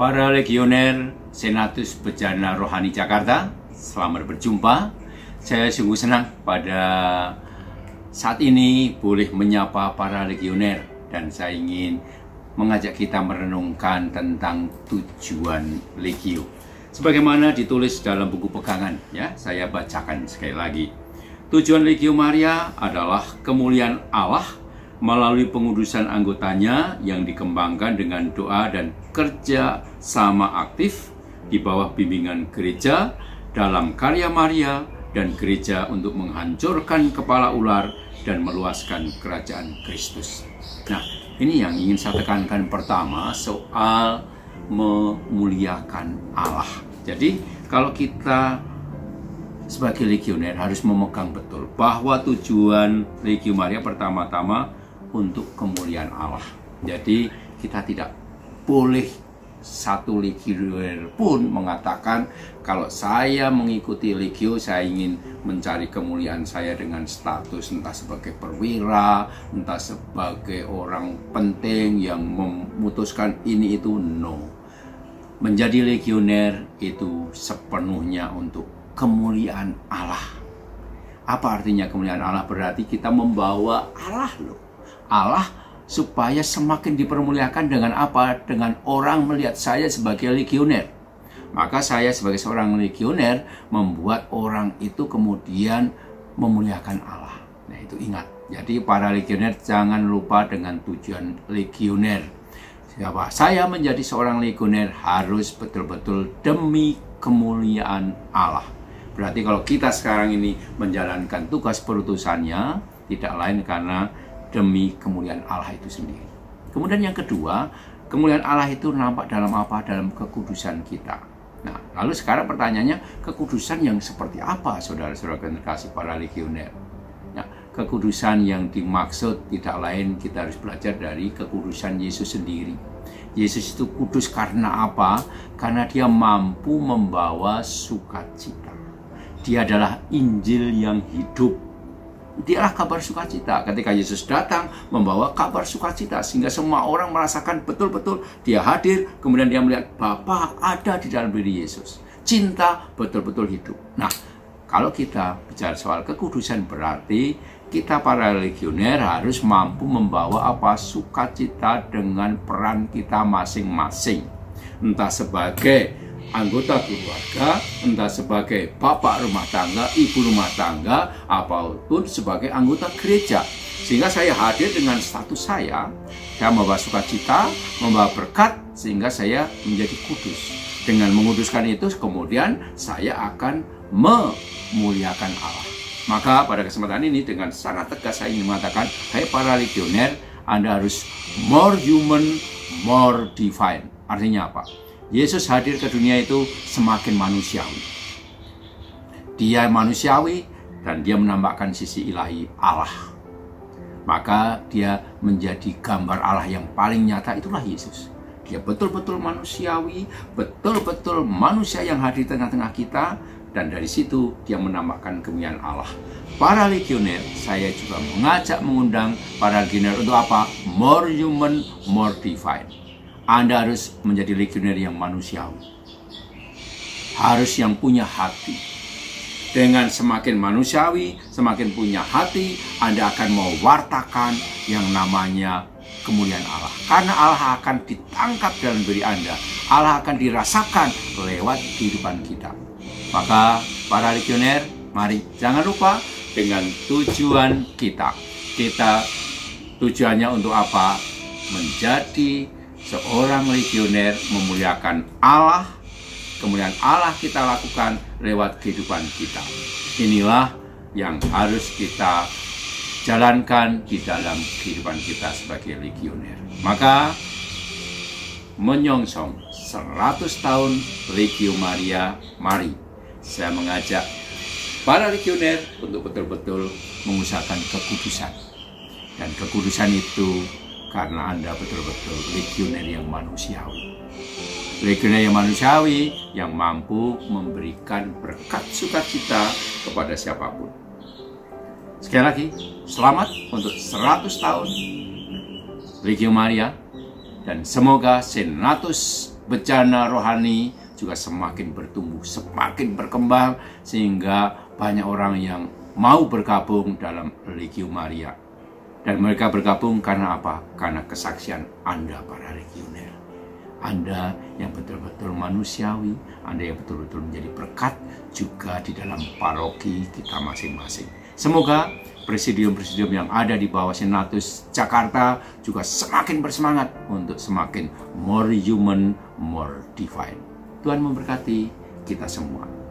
Para legioner Senatus Bejana Rohani Jakarta, selamat berjumpa. Saya sungguh senang pada saat ini boleh menyapa para legioner, dan saya ingin mengajak kita merenungkan tentang tujuan legio. Sebagaimana ditulis dalam buku pegangan, ya, saya bacakan sekali lagi. Tujuan Legio Maria adalah kemuliaan Allah melalui pengudusan anggotanya yang dikembangkan dengan doa dan kerja sama aktif di bawah bimbingan gereja dalam karya Maria dan gereja untuk menghancurkan kepala ular dan meluaskan kerajaan Kristus. Nah, ini yang ingin saya tekankan pertama, soal memuliakan Allah. Jadi, kalau kita sebagai legioner harus memegang betul bahwa tujuan Legio Maria pertama-tama untuk kemuliaan Allah. Jadi kita tidak boleh satu legioner pun mengatakan kalau saya mengikuti legio, saya ingin mencari kemuliaan saya dengan status entah sebagai perwira, entah sebagai orang penting yang memutuskan ini itu. No. Menjadi legioner itu sepenuhnya untuk kemuliaan Allah. Apa artinya kemuliaan Allah? Berarti kita membawa Allah loh. Allah supaya semakin dipermuliakan dengan apa? Dengan orang melihat saya sebagai legioner. Maka saya sebagai seorang legioner membuat orang itu kemudian memuliakan Allah. Nah, itu ingat. Jadi para legioner jangan lupa dengan tujuan legioner. Siapa? Saya menjadi seorang legioner harus betul-betul demi kemuliaan Allah. Berarti kalau kita sekarang ini menjalankan tugas perutusannya, tidak lain karena demi kemuliaan Allah itu sendiri. Kemudian yang kedua, kemuliaan Allah itu nampak dalam apa? Dalam kekudusan kita. Nah, lalu sekarang pertanyaannya, kekudusan yang seperti apa, saudara-saudara terkasih para legioner? Nah, kekudusan yang dimaksud tidak lain, kita harus belajar dari kekudusan Yesus sendiri. Yesus itu kudus karena apa? Karena dia mampu membawa sukacita. Dia adalah Injil yang hidup. Dialah kabar sukacita. Ketika Yesus datang membawa kabar sukacita sehingga semua orang merasakan betul-betul dia hadir, kemudian dia melihat Bapa ada di dalam diri Yesus. Cinta betul-betul hidup. Nah, kalau kita bicara soal kekudusan berarti kita para legioner harus mampu membawa apa? Sukacita dengan peran kita masing-masing. Entah sebagai anggota keluarga, entah sebagai bapak rumah tangga, ibu rumah tangga, apapun sebagai anggota gereja. Sehingga saya hadir dengan status saya membawa sukacita, membawa berkat, sehingga saya menjadi kudus. Dengan menguduskan itu, kemudian saya akan memuliakan Allah. Maka pada kesempatan ini dengan sangat tegas saya ingin mengatakan, hai para legioner, Anda harus more human, more divine. Artinya apa? Yesus hadir ke dunia itu semakin manusiawi. Dia manusiawi dan dia menambahkan sisi ilahi Allah. Maka dia menjadi gambar Allah yang paling nyata, itulah Yesus. Dia betul-betul manusiawi, betul-betul manusia yang hadir di tengah-tengah kita, dan dari situ dia menambahkan kemuliaan Allah. Para legioner, saya juga mengundang para legioner untuk apa? More human, more divine. Anda harus menjadi legioner yang manusiawi. Harus yang punya hati. Dengan semakin manusiawi, semakin punya hati, Anda akan mewartakan yang namanya kemuliaan Allah. Karena Allah akan ditangkap dalam diri Anda. Allah akan dirasakan lewat kehidupan kita. Maka para legioner, mari jangan lupa dengan tujuan kita. Kita tujuannya untuk apa? Menjadi seorang legioner memuliakan Allah. Kemuliaan Allah kita lakukan lewat kehidupan kita. Inilah yang harus kita jalankan di dalam kehidupan kita sebagai legioner. Maka menyongsong 100 tahun Legio Maria, mari saya mengajak para legioner untuk betul-betul mengusahakan kekudusan. Dan kekudusan itu karena Anda betul-betul legioner yang manusiawi. Legioner yang manusiawi yang mampu memberikan berkat sukacita kepada siapapun. Sekali lagi, selamat untuk 100 tahun Legio Maria, dan semoga Senatus bejana rohani juga semakin bertumbuh, semakin berkembang, sehingga banyak orang yang mau bergabung dalam Legiun Maria. Dan mereka bergabung karena apa? Karena kesaksian Anda para legioner. Anda yang betul-betul manusiawi, Anda yang betul-betul menjadi berkat juga di dalam paroki kita masing-masing. Semoga presidium-presidium yang ada di bawah Senatus Jakarta juga semakin bersemangat untuk semakin more human, more divine. Tuhan memberkati kita semua.